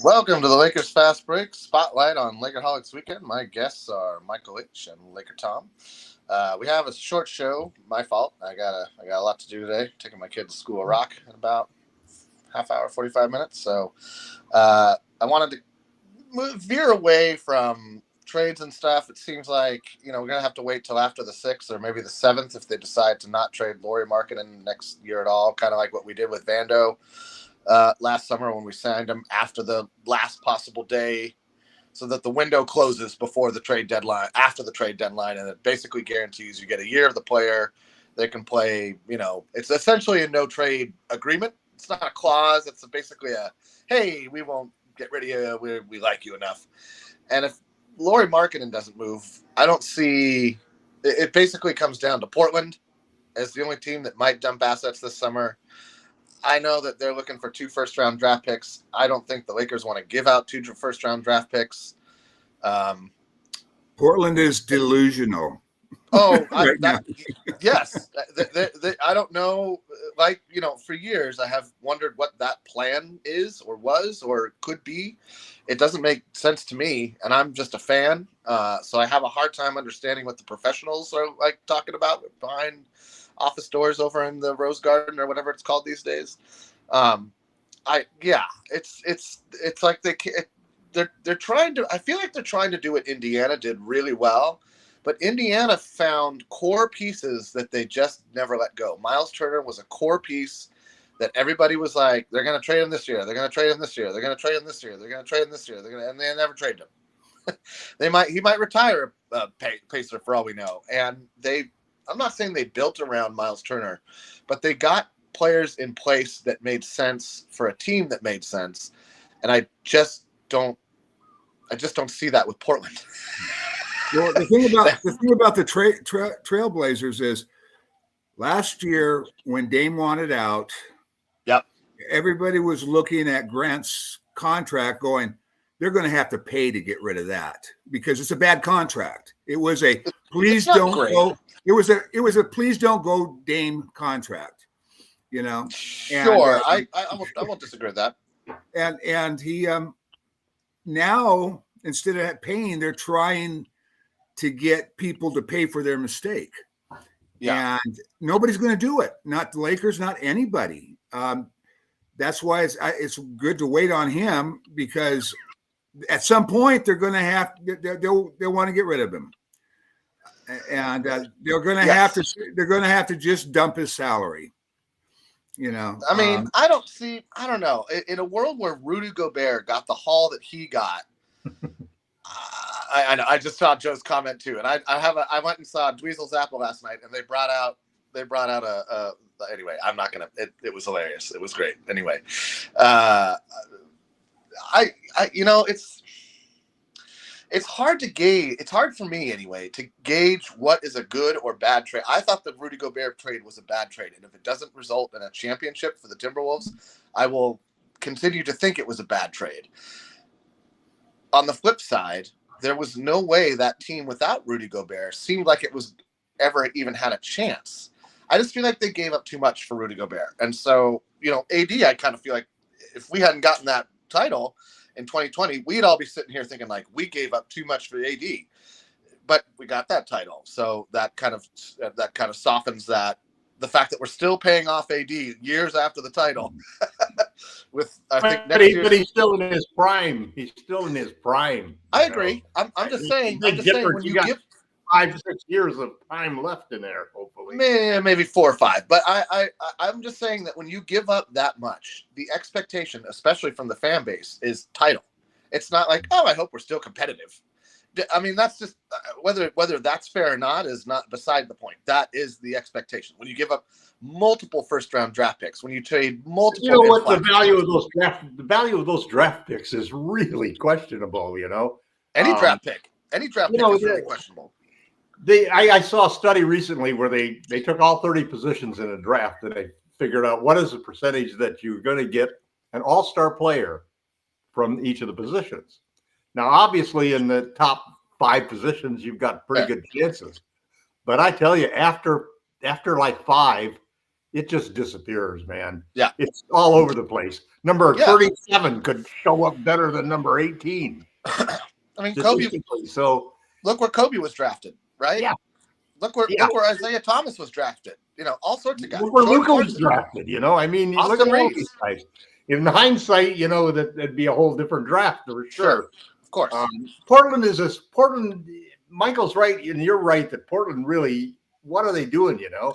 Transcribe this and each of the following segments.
Welcome to the Lakers Fast Break Spotlight on Lakerholics Weekend. My guests are Michael H. and LakerTom. We have a short show. My fault. I got a lot to do today. Taking my kid to School of Rock in about half hour, 45 minutes. So I wanted to veer away from trades and stuff. It seems like we're gonna have to wait till after the 6th or maybe the 7th if they decide to not trade Lauri Markkanen next year at all. Kind of like what we did with Vando last summer when we signed him after the last possible day, so that the window closes before the trade deadline, after the trade deadline, and it basically guarantees you get a year of the player. They can play. It's essentially a no trade agreement. It's not a clause. It's basically a, hey, we won't get rid of you. We like you enough. And if Lauri Markkanen doesn't move, I don't see. It basically comes down to Portland as the only team that might dump assets this summer. I know that they're looking for 2 first-round draft picks. I don't think the Lakers want to give out 2 first-round draft picks. Portland is delusional. Oh, right now. Yes. I don't know. For years, I have wondered what that plan is or was or could be. It doesn't make sense to me, and I'm just a fan. So I have a hard time understanding what the professionals are talking about behind office doors over in the Rose Garden or whatever it's called these days. It's like they're trying to. I feel like they're trying to do what Indiana did really well, but Indiana found core pieces that they just never let go. Miles Turner was a core piece that everybody was like, they're going to trade him this year. They're going to trade him this year. They're going to trade him this year. They're going to trade him this year. And they never traded him. He might retire a Pacer for all we know. And I'm not saying they built around Miles Turner, but they got players in place that made sense for a team that made sense. And I just don't see that with Portland. Well, the thing about the Trailblazers is last year when Dame wanted out, yep, everybody was looking at Grant's contract going, they're going to have to pay to get rid of that because it's a bad contract. It was a please don't go. It was a please don't go Dame contract, Sure, I won't disagree with that. And he now instead of paying, they're trying to get people to pay for their mistake. Yeah, and nobody's going to do it. Not the Lakers, not anybody. That's why it's good to wait on him because at some point they're going to they'll want to get rid of him. And they're going to have to just dump his salary. I mean, I don't know. In a world where Rudy Gobert got the haul that he got, I know. I just saw Joe's comment too, and I went and saw Dweezil's Apple last night, and they brought out a anyway. I'm not gonna. It was hilarious. It was great. Anyway, it's hard to gauge. It's hard for me anyway to gauge what is a good or bad trade. I thought the Rudy Gobert trade was a bad trade, and if it doesn't result in a championship for the Timberwolves, I will continue to think it was a bad trade. On the flip side, there was no way that team without Rudy Gobert seemed like it was ever even had a chance. I just feel like they gave up too much for Rudy Gobert. And so, AD, I kind of feel like if we hadn't gotten that title in 2020, we'd all be sitting here thinking like we gave up too much for AD. But we got that title. So that kind of softens the fact that we're still paying off AD years after the title. But he's still in his prime. He's still in his prime. I agree. I'm just saying when you give 5-6 years of time left in there, hopefully. Maybe 4 or 5. But I'm just saying that when you give up that much, the expectation, especially from the fan base, is title. It's not like, I hope we're still competitive. I mean, that's just whether that's fair or not is not beside the point. That is the expectation. When you give up multiple first-round draft picks, when you trade multiple, the value of those draft picks is really questionable. Any draft pick is really questionable. I saw a study recently where they took all 30 positions in a draft and they figured out what is the percentage that you're going to get an all-star player from each of the positions. Now, obviously, in the top 5 positions, you've got pretty good chances. But I tell you, after like 5, it just disappears, man. Yeah. It's all over the place. Number 37 could show up better than number 18. I mean, Kobe. So look where Kobe was drafted, right? Yeah. Look where Isaiah Thomas was drafted. You know, all sorts of guys. Look where Luka was drafted. You know, I mean, look at all these guys. In hindsight, you know, that'd be a whole different draft for sure. Of course. Portland. Michael's right, and you're right that Portland really. What are they doing? You know,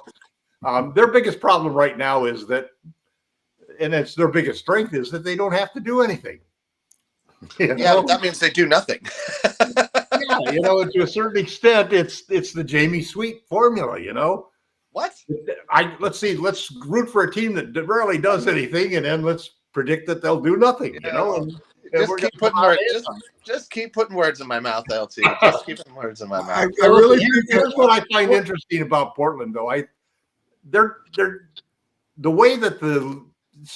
their biggest problem right now is that, and it's their biggest strength is that they don't have to do anything. You know? Yeah, that means they do nothing. Yeah, you know, to a certain extent, it's the Jamie Sweet formula. You know. What? Let's root for a team that rarely does anything, and then let's predict that they'll do nothing. You know, and just keep putting words in my mouth, LT. Just keep putting words in my mouth. I really here's what I find interesting about Portland, though. They're the way that the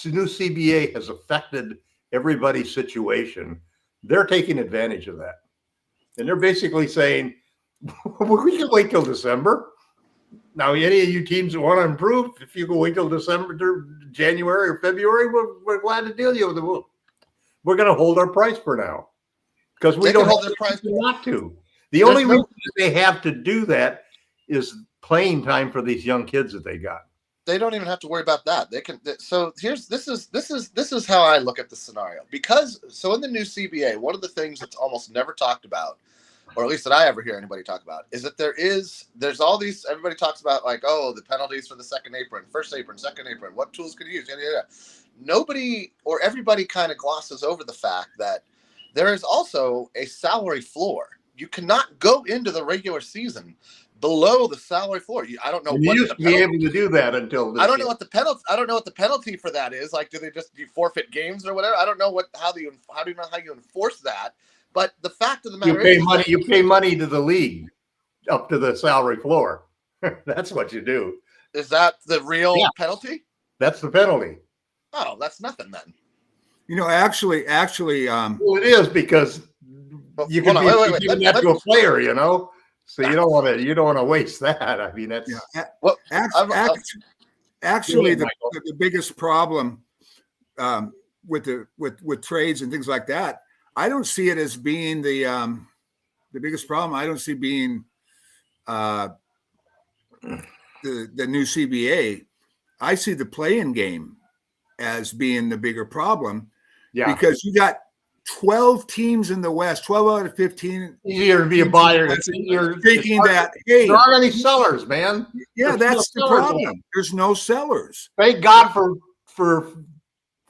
new CBA has affected everybody's situation. They're taking advantage of that, and they're basically saying, "We can wait till December." Now, any of you teams that want to improve, if you can wait till December, January, or February, we're glad to deal with it. We're going to hold our price for now because we don't hold their price. Not to. The only reason they have to do that is playing time for these young kids that they got. They don't even have to worry about that. They can. So this is how I look at the scenario. Because in the new CBA, one of the things that's almost never talked about, or at least that I ever hear anybody talk about, is that there's all these, everybody talks about like, oh, the penalties for the second apron, first apron, second apron, what tools could you use? Nobody or everybody kind of glosses over the fact that there is also a salary floor. You cannot go into the regular season below the salary floor. I don't know. You used to be able to do that until I don't know what the penalty. I don't know what the penalty for that is. Like, do you forfeit games or whatever? I don't know how do you know how you enforce that? But the fact of the matter is, you pay money to the league up to the salary floor. That's what you do. Is that the real penalty? That's the penalty. Oh, that's nothing then. You know, actually, well, it is because you can be giving that to a player, you know. So you don't want to waste that. I mean, that's actually the biggest problem with trades and things like that. I don't see it as being the biggest problem. I don't see being the new CBA. I see the play-in game as being the bigger problem. Yeah, because you got 12 teams in the West, 12 out of 15. Easier to be a buyer. You're thinking that, hey, there aren't any sellers, man. Yeah, that's the problem. There's no sellers. Thank God for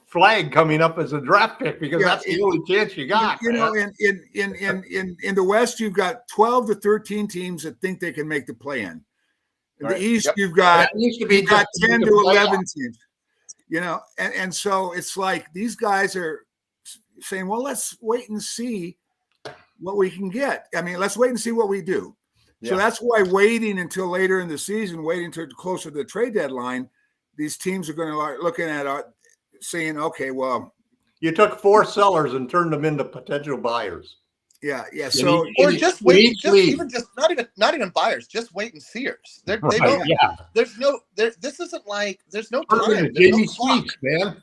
Flag coming up as a draft pick because that's the only chance you got. You know, in the West, you've got 12 to 13 teams that think they can make the play-in. In the East, you've got 10 to 11 teams. You know, and so it's like these guys are saying, well, let's wait and see what we can get. I mean, let's wait and see what we do. Yeah. So that's why waiting until later in the season, waiting until closer to the trade deadline, these teams are going to start looking at saying, okay, well, you took 4 sellers and turned them into potential buyers. Yeah. So just wait, not even buyers, just wait and seers. They don't. Yeah. This isn't like there's no time. There's no clock, man.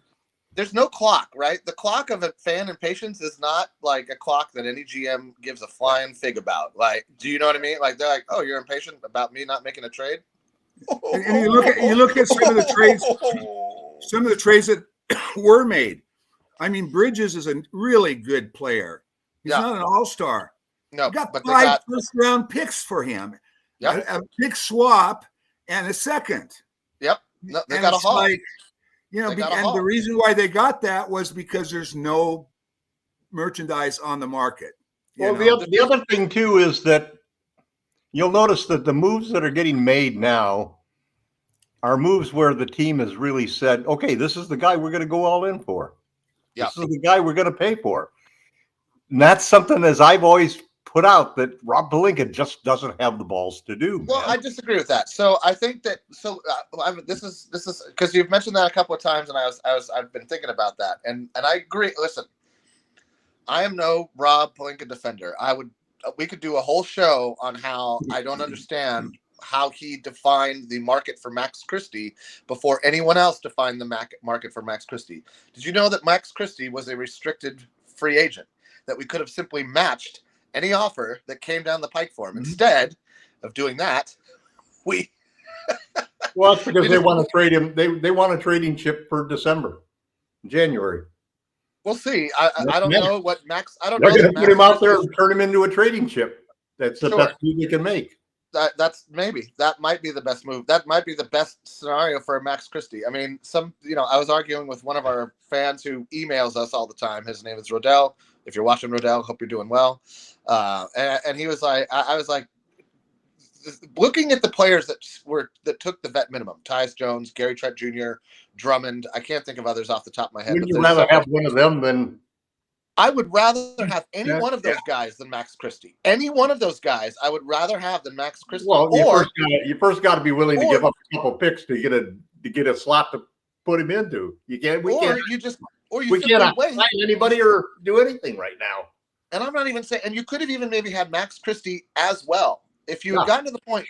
There's no clock, right? The clock of a fan impatience is not like a clock that any GM gives a flying fig about. Like, do you know what I mean? Like, they're like, oh, you're impatient about me not making a trade. And you look at some of the trades that were made. I mean, Bridges is a really good player. He's not an all-star. No, you got 5 first-round picks for him. Yep. A big swap and a second. Yep. No, they got a haul. Like, you know, and the reason why they got that was because there's no merchandise on the market. Well, the other thing too is that you'll notice that the moves that are getting made now are moves where the team has really said, okay, this is the guy we're going to go all in for. This is the guy we're going to pay for. And that's something, as I've always put out, that Rob Pelinka just doesn't have the balls to do. Well, I disagree with that. So I think that this is because you've mentioned that a couple of times, and I've been thinking about that, and I agree. Listen, I am no Rob Pelinka defender. We could do a whole show on how I don't understand how he defined the market for Max Christie before anyone else defined the market for Max Christie. Did you know that Max Christie was a restricted free agent, that we could have simply matched any offer that came down the pike for him? Instead of doing that, we well, it's because they want to trade him. They want a trading chip for January. We'll see. I don't know what Max. I don't They're know. going to put him out there and turn him into a trading chip. That's the best move they can make. That might be the best move. That might be the best scenario for Max Christie. I mean, I was arguing with one of our fans who emails us all the time. His name is Rodell. If you're watching, Rodell, hope you're doing well. And he was like, I was like, looking at the players that took the vet minimum: Tyus Jones, Gary Trent Jr., Drummond. I can't think of others off the top of my head. Would you rather have one of them than? I would rather have any one of those guys than Max Christie. Any one of those guys I would rather have than Max Christie. Well, you first got to be willing to give up a couple picks to get a slot to put him into. You can't. We can't sign anybody or do anything right now. And I'm not even saying. And you could have even maybe had Max Christie as well. If you had gotten to the point,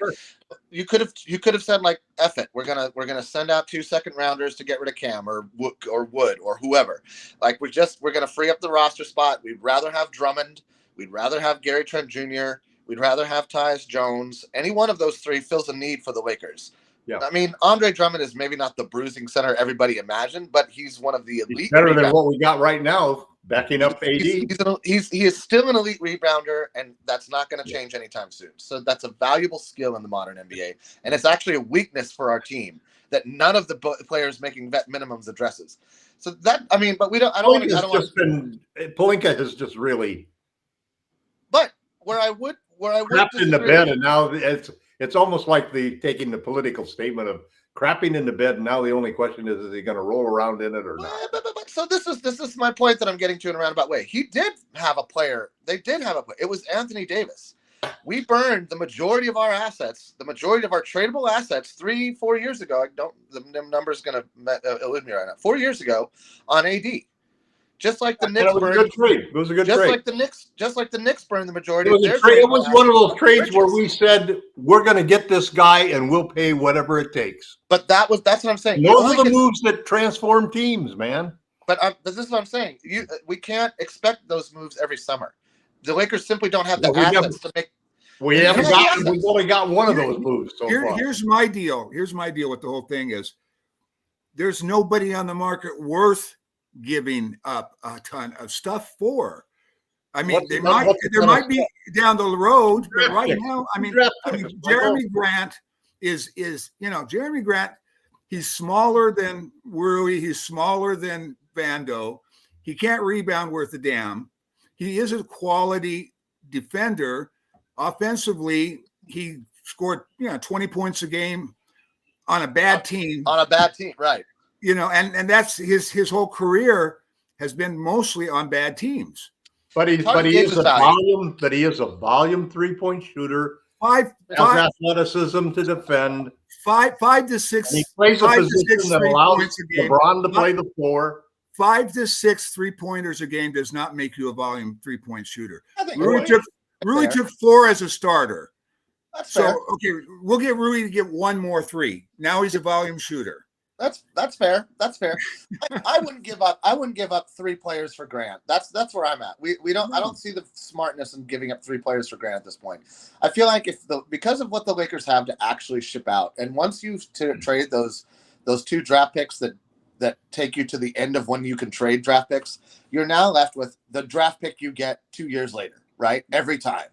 you could have said, like, F it, we're gonna send out 2 second rounders to get rid of Cam or Wood or whoever. Like, we're gonna free up the roster spot. We'd rather have Drummond. We'd rather have Gary Trent Jr. We'd rather have Tyus Jones. Any one of those three fills a need for the Lakers. Yeah. I mean, Andre Drummond is maybe not the bruising center everybody imagined, but he's one of the elite. He's better than what we got right now, backing up AD. He is still an elite rebounder, and that's not going to change anytime soon. So that's a valuable skill in the modern NBA, and it's actually a weakness for our team that none of the players making vet minimums addresses. So that, I mean, but we don't. Pelinka has just really. But where I would trapped in the bed, and now it's almost like taking the political statement of crapping in the bed, and now the only question is he going to roll around in it or not? So this is my point that I'm getting to in a roundabout way. He did have a player. They did have a player. It was Anthony Davis. We burned the majority of our assets, the majority of our tradable assets 3-4 years ago. The number's going to elude me right now. 4 years ago on AD. Just like the Knicks burned. It was a good trade. Just like the Knicks burned the majority of their trade. It was one of those trades where we said we're going to get this guy and we'll pay whatever it takes. But that's what I'm saying. Those are the moves that transform teams, man. But this is what I'm saying. We can't expect those moves every summer. The Lakers simply don't have the assets to make. We've only got one of those moves so far. Here's my deal. Here's my deal with the whole thing is there's nobody on the market worth giving up a ton of stuff for. I mean, there might be down the road, but right now, I mean Jeremy Grant is Jeremy Grant. He's smaller than Rui. He's smaller than Vando. He can't rebound worth a damn. He is a quality defender. Offensively, he scored 20 points a game on a bad team. On a bad team, right? And that's his whole career has been mostly on bad teams. But he is a volume 3-point shooter. Has athleticism to defend. 5 to 6. And he plays a position that allows LeBron to play the floor. 5 to 6 3-pointers a game does not make you a volume 3-point shooter. Rui took 4 as a starter. That's fair. Okay, we'll get Rui to get 1 more 3. Now he's a volume shooter. That's fair. That's fair. I wouldn't give up. I wouldn't give up 3 players for Grant. That's where I'm at. We don't. I don't see the smartness in giving up 3 players for Grant at this point. I feel like because of what the Lakers have to actually ship out, and once you trade those 2 draft picks that take you to the end of when you can trade draft picks, you're now left with the draft pick you get 2 years later, right? Every time.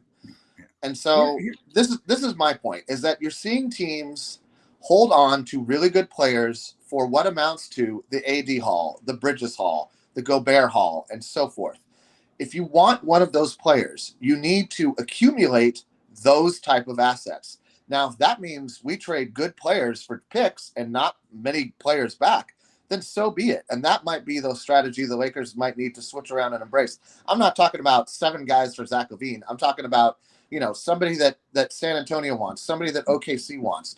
And so this is my point: is that you're seeing teams hold on to really good players for what amounts to the AD Hall, the Bridges Hall, the Gobert Hall, and so forth. If you want one of those players, you need to accumulate those type of assets. Now, if that means we trade good players for picks and not many players back, then so be it. And that might be the strategy the Lakers might need to switch around and embrace. I'm not talking about 7 guys for Zach LaVine. I'm talking about, somebody that San Antonio wants, somebody that OKC wants.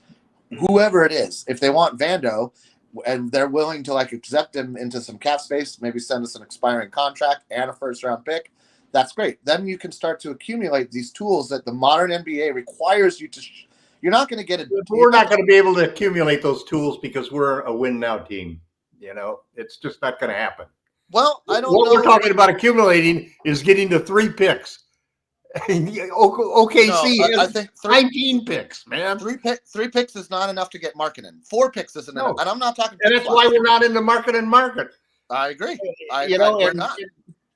Whoever it is, if they want Vando and they're willing to accept him into some cap space, maybe send us an expiring contract and a 1st-round pick, that's great. Then you can start to accumulate these tools that the modern NBA requires you You're not going to get We're not going to be able to accumulate those tools because we're a win now team. It's just not going to happen. Well, I don't know. What we're talking about accumulating is getting to 3 picks. OKC I think 19 picks, man. 3 picks is not enough to get marketing. 4 picks isn't enough. And I'm not talking. And that's why we're not in the market. I agree. We're not.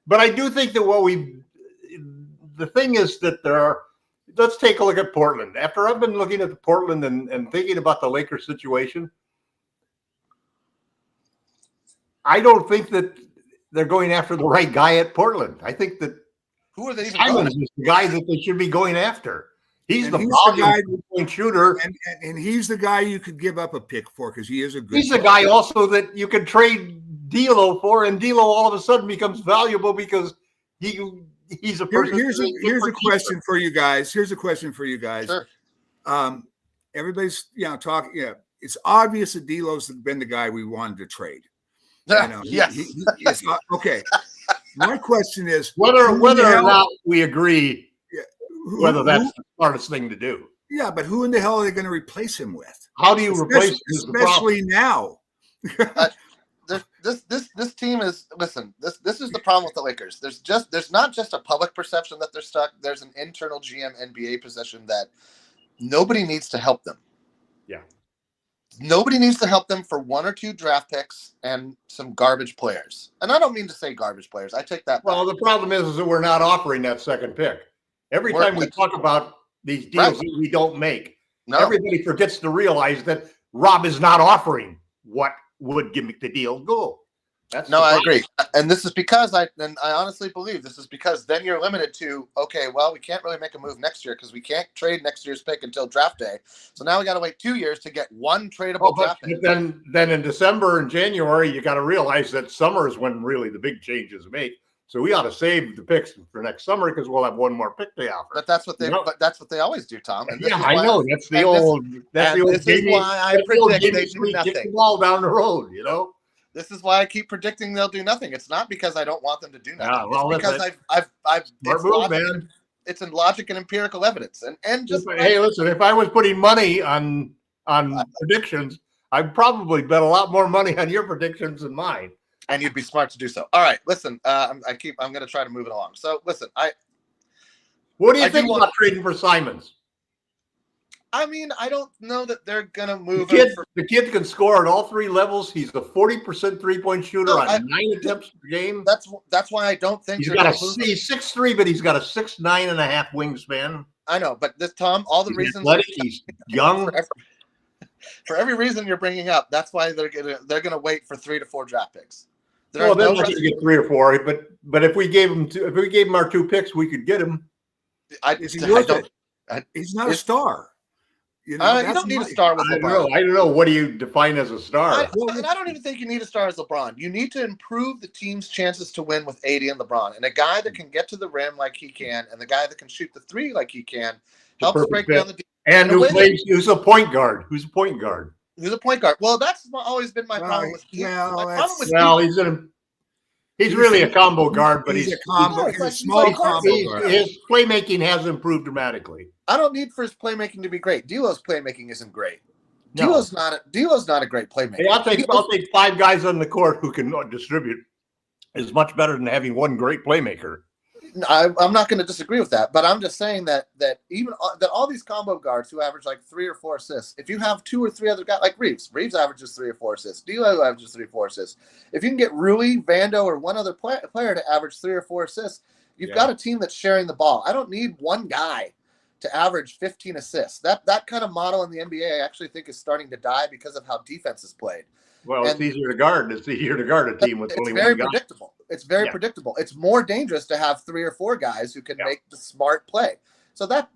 But I do think that the thing is that let's take a look at Portland. After I've been looking at the Portland and thinking about the Lakers situation, I don't think that they're going after the right guy at Portland. I think that who are they even Simons is the guy that they should be going after. He's the volume point shooter. And he's the guy you could give up a pick for because he is a good He's the guy also that you could trade D'Lo for, and D'Lo all of a sudden becomes valuable because he's a person. Here's a question for you guys. Sure. Everybody's talking. Yeah, it's obvious that D'Lo's been the guy we wanted to trade. Yes. Okay. My question is whether or not we agree whether that's the smartest thing to do. Yeah, but who in the hell are they going to replace him with? How do you replace him? Especially now. This team is this is the problem with the Lakers. There's not just a public perception that they're stuck. There's an internal GM NBA position that nobody needs to help them. Yeah. Nobody needs to help them for 1 or 2 draft picks and some garbage players. And I don't mean to say garbage players. I take that back. Well, the problem is that we're not offering that second pick. Every time we talk about these deals that we don't make, everybody forgets to realize that Rob is not offering what would give the deal go. I agree. And this is because I honestly believe this is because then you're limited to, okay, well, we can't really make a move next year because we can't trade next year's pick until draft day. So now we got to wait 2 years to get 1 tradable draft pick. Then in December and January, you got to realize that summer is when really the big changes make. So we ought to save the picks for next summer because we'll have 1 more pick to offer. But that's what they always do, Tom. And I know. That's the old game. This is why I predict they do nothing. Kick the ball down the road, This is why I keep predicting they'll do nothing. It's not because I don't want them to do nothing. It's because it's in logic and empirical evidence. And just hey, listen, if I was putting money on predictions, I'd probably bet a lot more money on your predictions than mine. And you'd be smart to do so. All right, listen. I'm going to try to move it along. So listen, what do you think about trading for Simons? I mean, I don't know that they're gonna move. The kid can score at all 3 levels. He's a 40% 3-point shooter on 9 attempts per game. That's why I don't think he's 6'3", but he's got a 6'9.5" wingspan. I know, but Tom, all the reasons athletic, he's young. For every reason you're bringing up, that's why they're gonna wait for 3 to 4 draft picks. Well, they're not going to get 3 or 4, but if we gave him our 2 picks, we could get him. He's not a star. You don't need a star with LeBron. I don't know. What do you define as a star? And I don't even think you need a star as LeBron. You need to improve the team's chances to win with AD and LeBron. And a guy that can get to the rim like he can, and the guy that can shoot the 3 like he can, helps break down the defense. And who's a point guard? Who's a point guard? Who's a point guard? Well, that's always been my problem with Keith. He's really a combo guard, but he's a small combo guard. His playmaking has improved dramatically. I don't need for his playmaking to be great. D'Lo's playmaking isn't great. D'Lo's not a great playmaker. Hey, I'll take 5 guys on the court who can distribute. Is much better than having 1 great playmaker. I'm not going to disagree with that, but I'm just saying that even that all these combo guards who average like 3 or 4 assists, if you have 2 or 3 other guys like Reeves averages 3 or 4 assists, D'Lo averages 3 or 4 assists. If you can get Rui, Vando, or one other player to average 3 or 4 assists, you've got a team that's sharing the ball. I don't need one guy to average 15 assists. That kind of model in the NBA, I actually think, is starting to die because of how defense is played. Well, it's easier to guard. It's easier to guard a team with only one guy. It's very predictable. It's more dangerous to have 3 or 4 guys who can make the smart play. So that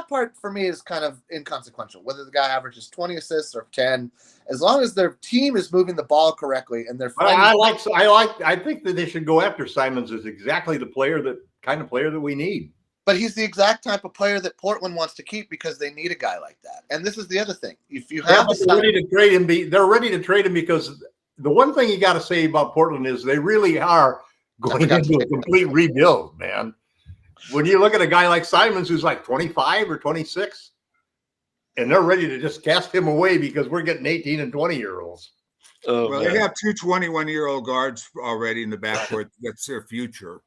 part for me is kind of inconsequential. Whether the guy averages 20 assists or 10, as long as their team is moving the ball correctly and they're. I think that they should go after Simons as exactly the kind of player that we need. But he's the exact type of player that Portland wants to keep because they need a guy like that. And this is the other thing. If you have they're ready to trade him, they're ready to trade him because the one thing you got to say about Portland is they really are going into a complete rebuild, man. When you look at a guy like Simons who's like 25 or 26, and they're ready to just cast him away because we're getting 18 and 20-year-olds. Oh, well, they have 2 21-year-old guards already in the backcourt. That's their future.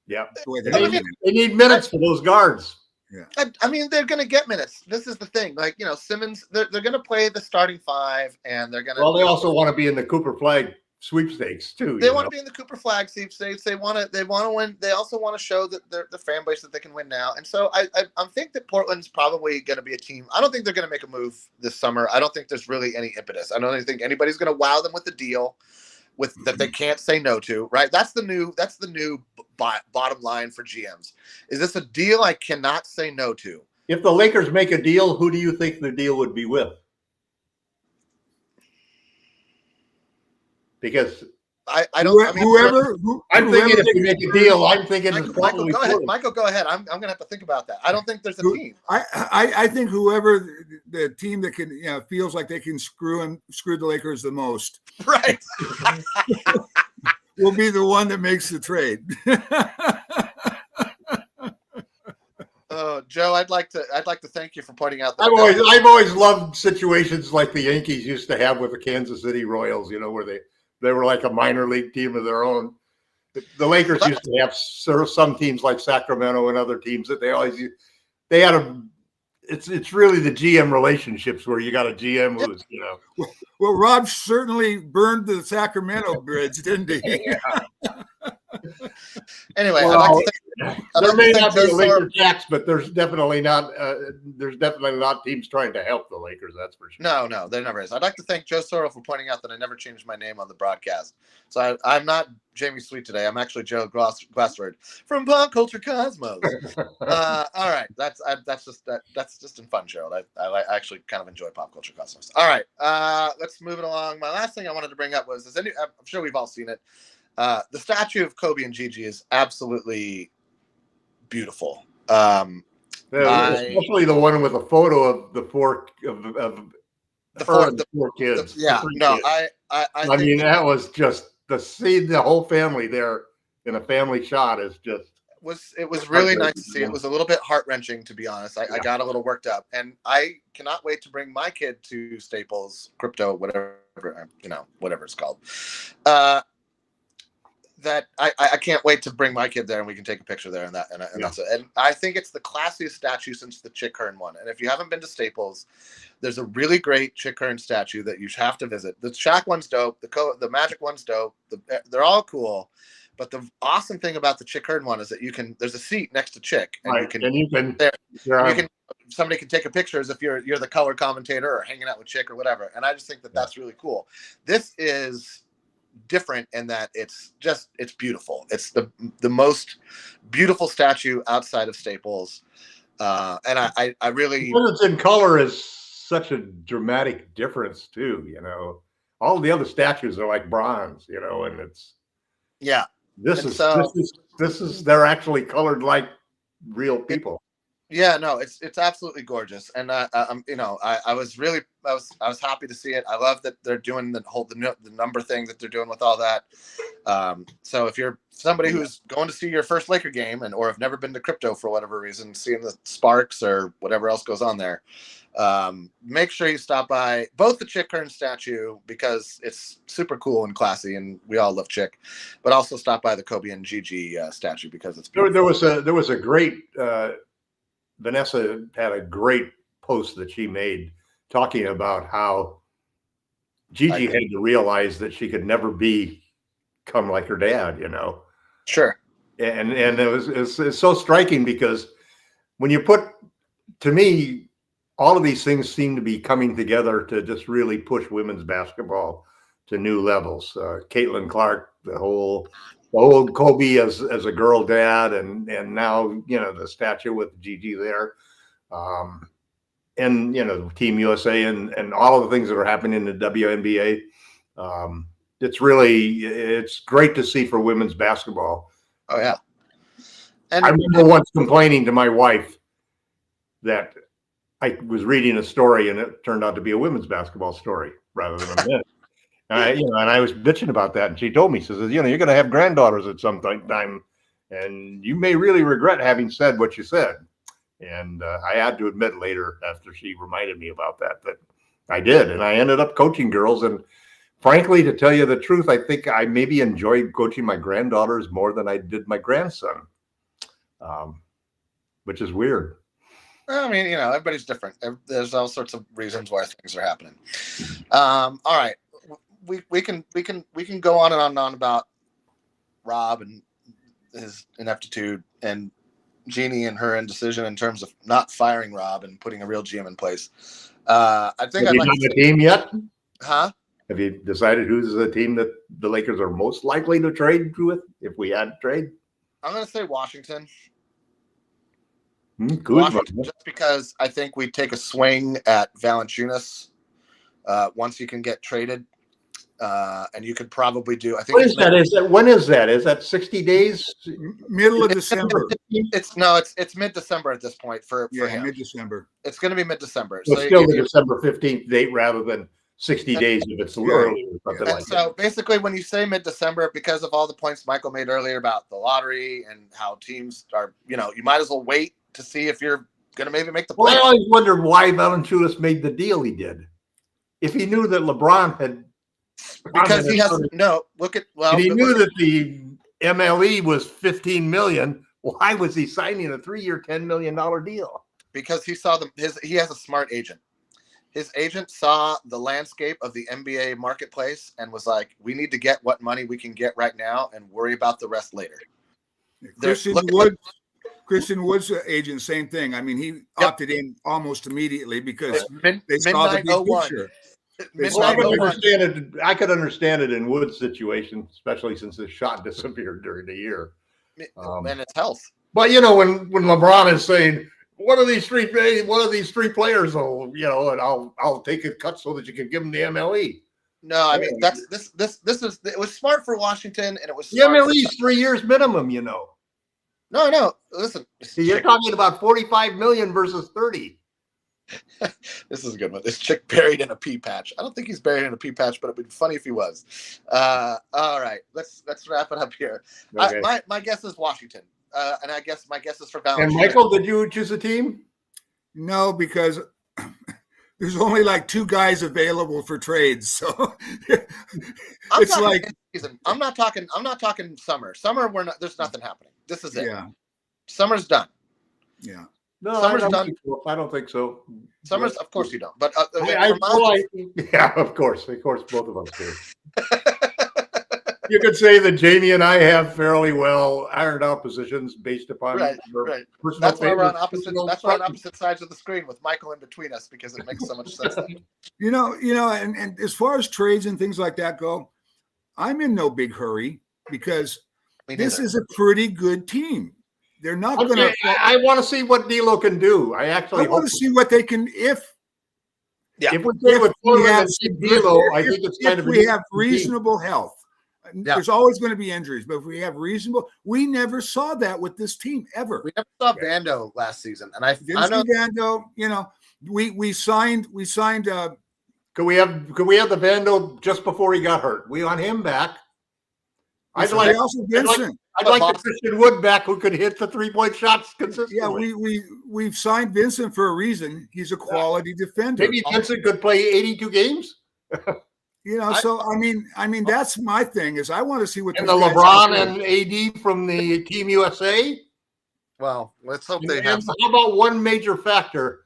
Yeah, they need minutes for those guards. Yeah, I mean, they're going to get minutes. This is the thing. Like, you know, Simmons, they're going to play the starting 5, and they're going to. Well, they also want to be in the Cooper Flag sweepstakes too. They want to be in the Cooper Flag sweepstakes. They want to win. They also want to show that they're the fan base that they can win now. And so I think that Portland's probably going to be a team. I don't think they're going to make a move this summer. I don't think there's really any impetus. I don't think anybody's going to wow them with the deal with that they can't say no to. Right? That's the new bottom line for GMs. Is this a deal I cannot say no to? If the Lakers make a deal, who do you think the deal would be with? Because I don't. I'm thinking if we make a deal, I'm thinking Michael, go ahead. Michael, go ahead. I'm going to have to think about that. I don't think there's a team. I think whoever the team that can feels like they can screw the Lakers the most, right, will be the one that makes the trade. Joe, I'd like to thank you for pointing out that. I've always loved situations like the Yankees used to have with the Kansas City Royals, where they were like a minor league team of their own. The Lakers used to have some teams like Sacramento and other teams that they had it's really the GM relationships where you got a GM who's, Well, Rob certainly burned the Sacramento bridge, didn't he? Yeah. Anyway, there may not be a Laker tax, but there's definitely not teams trying to help the Lakers. That's for sure. No, there never is. I'd like to thank Joe Sorrell for pointing out that I never changed my name on the broadcast. So I'm not Jamie Sweet today. I'm actually Joe Glassford from Pop Culture Cosmos. All right, that's just in fun, Joe. I actually kind of enjoy Pop Culture Cosmos. All right, let's move it along. My last thing I wanted to bring up was I'm sure we've all seen it. The statue of Kobe and Gigi is absolutely beautiful. Especially the one with a photo of the four kids. I mean, that was just to see the whole family there in a family shot is just. It was really nice to see. It was a little bit heart-wrenching, to be honest. I got a little worked up, and I cannot wait to bring my kid to Staples, Crypto, whatever it's called. That I can't wait to bring my kid there and we can take a picture there and that's it. And I think it's the classiest statue since the Chick Hearn one. And if you haven't been to Staples, there's a really great Chick Hearn statue that you have to visit. The Shaq one's dope. The Magic one's dope. They're all cool. But the awesome thing about the Chick Hearn one is that there's a seat next to Chick, and somebody can take a picture as if you're the color commentator or hanging out with Chick or whatever. And I just think that that's really cool. This is different in that it's beautiful. It's the most beautiful statue outside of Staples, and I really. It's in color is such a dramatic difference too. All the other statues are like bronze. And it's This is they're actually colored like real people. Yeah, no, it's absolutely gorgeous, and I was happy to see it. I love that they're doing the number thing that they're doing with all that. So if you're somebody who's going to see your first Laker game or have never been to Crypto for whatever reason, seeing the sparks or whatever else goes on there, make sure you stop by both the Chick Hearn statue because it's super cool and classy, and we all love Chick, but also stop by the Kobe and Gigi statue because it's beautiful. There was a great. Vanessa had a great post that she made talking about how Gigi had to realize that she could never become like her dad, Sure. And it's so striking because when you to me, all of these things seem to be coming together to just really push women's basketball to new levels. Caitlin Clark, the whole Kobe as a girl dad, and now the statue with Gigi there, and Team USA and all of the things that are happening in the WNBA. It's great to see for women's basketball. Oh yeah, and I remember once complaining to my wife that I was reading a story and it turned out to be a women's basketball story rather than a men's. And I was bitching about that, and she told me, she says, you're going to have granddaughters at some time, and you may really regret having said what you said. And I had to admit later after she reminded me about that I did. And I ended up coaching girls. And frankly, to tell you the truth, I think I maybe enjoyed coaching my granddaughters more than I did my grandson, which is weird. I mean, everybody's different. There's all sorts of reasons why things are happening. All right, we can go on and on about Rob and his ineptitude and Jeannie and her indecision in terms of not firing Rob and putting a real GM in place. I think Have you done the team yet? Huh? Have you decided who's the team that the Lakers are most likely to trade with if we had to trade? I'm going to say Washington. Good Washington, just because I think we take a swing at Valanciunas once you can get traded. And you could probably do. I think. When is that? Is that 60 days? Middle of December. It's mid-December at this point for him. Mid-December. It's going to be mid-December. So still the December 15th date rather than 60 days if it's early or something like that. So basically, when you say mid-December, because of all the points Michael made earlier about the lottery and how teams are, you might as well wait to see if you're going to maybe make the playoffs. Well, I always wondered why Valanciunas made the deal he did. If he knew that LeBron had. Because he has no look at and he knew that the MLE was $15 million. Why was he signing a 3-year, $10 million deal? Because he saw he has a smart agent. His agent saw the landscape of the NBA marketplace and was like, "We need to get what money we can get right now and worry about the rest later." Christian Wood's agent, same thing. I mean, he opted in almost immediately because they saw the big picture. I could understand it in Wood's situation, especially since his shot disappeared during the year. And his health. But when LeBron is saying, one of these three players will, and I'll take a cut so that you can give them the MLE. No, I mean it was smart for Washington, and it was the MLE is 3 years minimum, No, listen. You're talking about $45 million versus 30. This is a good one. This chick buried in a pea patch. I don't think he's buried in a pea patch, but it'd be funny if he was. All right, let's wrap it up here. Okay. My guess is Washington, and I guess my guess is for Valanciunas. And Michael, did you choose a team? No, because there's only like 2 guys available for trades, so it's like I'm not talking summer. Summer, there's nothing happening. This is it. Yeah, summer's done. Yeah. No, I don't think so. Summer's, of course you don't. But yeah, of course, both of us do. You could say that Jamie and I have fairly well ironed out positions based upon right. That's why we're on opposite sides of the screen with Michael in between us because it makes so much sense. And as far as trades and things like that go, I'm in no big hurry because this is a pretty good team. They're not going to. I want to see what D'Lo can do. I want to see what they can. If we have D'Lo, I think it's kind of. If we have reasonable health, there's always going to be injuries. But if we have reasonable, we never saw that with this team ever. We never saw Vando last season, and I know Vando. We signed. Could we have the Vando just before he got hurt? We want him back. I'd like the Christian Wood back who could hit the 3-point shots consistently. Yeah, we've signed Vincent for a reason. He's a quality defender. Maybe Vincent could play 82 games. So I mean that's my thing is I want to see what. And the LeBron and AD from the Team USA. Well, let's hope they have. How about one major factor?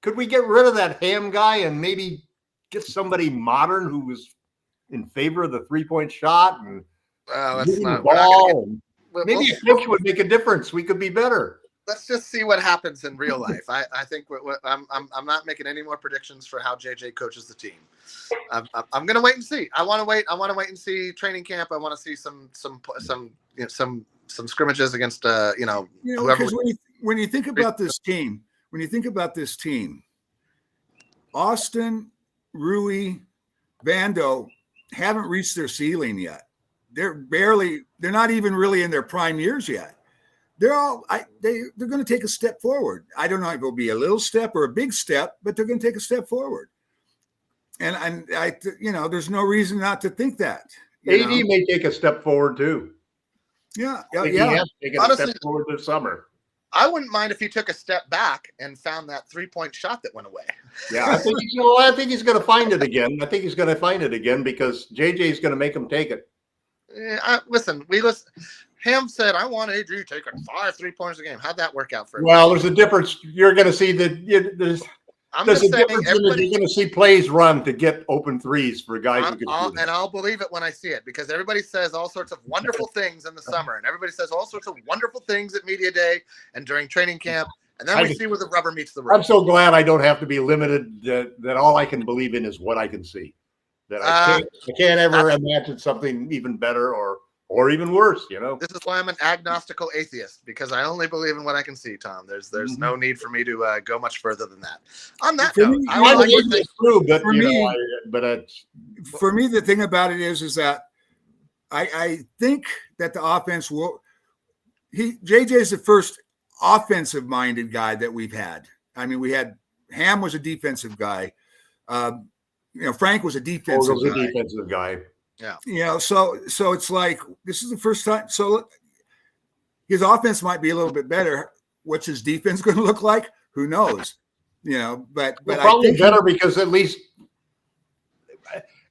Could we get rid of that Ham guy and maybe get somebody modern who was in favor of the 3-point shot and that's not ball? Maybe a coach would make a difference. We could be better. Let's just see what happens in real life. I think I'm not making any more predictions for how JJ coaches the team. I'm going to wait and see. I want to wait and see training camp. I want to see some scrimmages against whoever. When you think about this team, Austin, Rui, Vando haven't reached their ceiling yet. They're not even really in their prime years yet. They're going to take a step forward. I don't know if it'll be a little step or a big step, but they're going to take a step forward. And I there's no reason not to think that. AD may take a step forward too. Yeah. He has taken a step forward this summer. I wouldn't mind if he took a step back and found that 3-point shot that went away. Yeah, I think he's going to find it again. I think he's going to find it again because JJ's going to make him take it. Listen. Ham said, "I want AG taking 5 3-pointers a game." How'd that work out for him? Well, there's a difference. You're going to see that there's a difference in that you're going to see plays run to get open threes for guys who can do that. And I'll believe it when I see it, because everybody says all sorts of wonderful things in the summer, and everybody says all sorts of wonderful things at media day and during training camp, and then we see where the rubber meets the road. I'm so glad I don't have to be limited. That all I can believe in is what I can see. That I can't ever imagine something even better or even worse, you know. This is why I'm an agnostical atheist, because I only believe in what I can see, Tom. There's no need for me to go much further than that. On that note, for me, the thing about it is that I think that the offense will. JJ is the first offensive-minded guy that we've had. I mean, we had Ham was a defensive guy. Frank was a defensive guy. Yeah. So it's like this is the first time. So his offense might be a little bit better. What's his defense going to look like? Who knows? But probably better because at least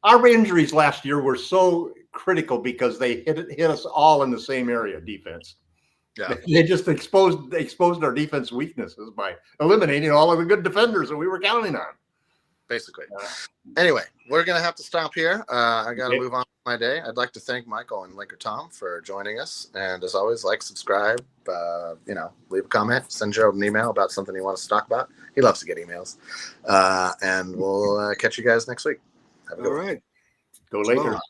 our injuries last year were so critical because they hit us all in the same area. Defense. Yeah. They just exposed our defense weaknesses by eliminating all of the good defenders that we were counting on. Basically. Anyway, we're going to have to stop here. I got to move on with my day. I'd like to thank Michael and LakerTom for joining us. And as always, subscribe, leave a comment, send Gerald an email about something you want us to talk about. He loves to get emails. And we'll catch you guys next week. Have a good one. Go Lakers.